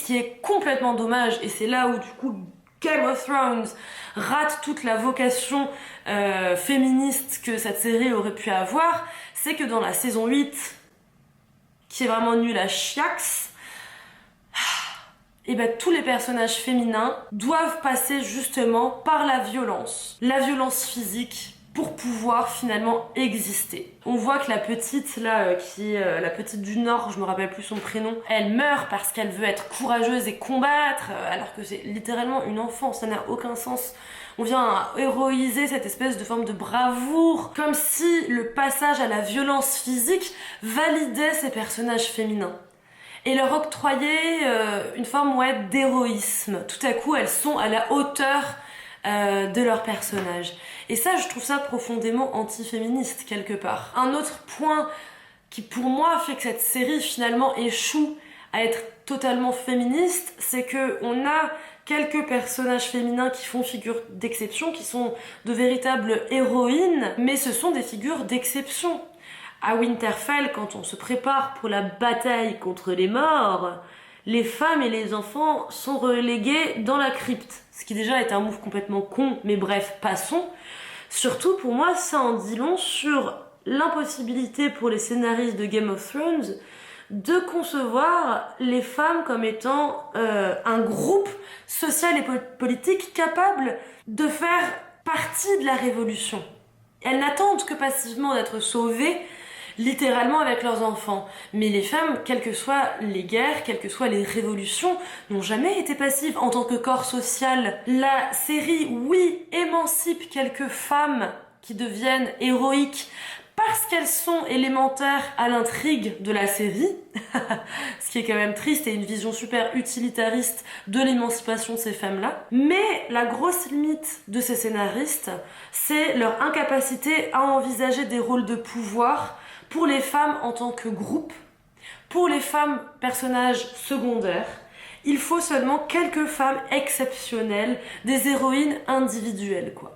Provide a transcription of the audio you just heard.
qui est complètement dommage, et c'est là où du coup Game of Thrones rate toute la vocation féministe que cette série aurait pu avoir, c'est que dans la saison 8, qui est vraiment nulle à chiax, et ben tous les personnages féminins doivent passer justement par la violence physique, pour pouvoir finalement exister. On voit que la petite là, la petite du Nord, je me rappelle plus son prénom, elle meurt parce qu'elle veut être courageuse et combattre, alors que c'est littéralement une enfant, ça n'a aucun sens. On vient héroïser cette espèce de forme de bravoure, comme si le passage à la violence physique validait ces personnages féminins. Et leur octroyer une forme d'héroïsme. Tout à coup, elles sont à la hauteur de leur personnage. Et ça, je trouve ça profondément anti-féministe, quelque part. Un autre point qui, pour moi, fait que cette série, finalement, échoue à être totalement féministe, c'est que on a quelques personnages féminins qui font figure d'exception, qui sont de véritables héroïnes, mais ce sont des figures d'exception. À Winterfell, quand on se prépare pour la bataille contre les morts, les femmes et les enfants sont relégués dans la crypte. Ce qui déjà est un move complètement con, mais bref, passons. Surtout pour moi, ça en dit long sur l'impossibilité pour les scénaristes de Game of Thrones de concevoir les femmes comme étant un groupe social et politique capable de faire partie de la révolution. Elles n'attendent que passivement d'être sauvées, littéralement avec leurs enfants. Mais les femmes, quelles que soient les guerres, quelles que soient les révolutions, n'ont jamais été passives en tant que corps social. La série, oui, émancipe quelques femmes qui deviennent héroïques parce qu'elles sont élémentaires à l'intrigue de la série, ce qui est quand même triste et une vision super utilitariste de l'émancipation de ces femmes-là. Mais la grosse limite de ces scénaristes, c'est leur incapacité à envisager des rôles de pouvoir pour les femmes en tant que groupe, pour les femmes personnages secondaires. Il faut seulement quelques femmes exceptionnelles, des héroïnes individuelles, quoi.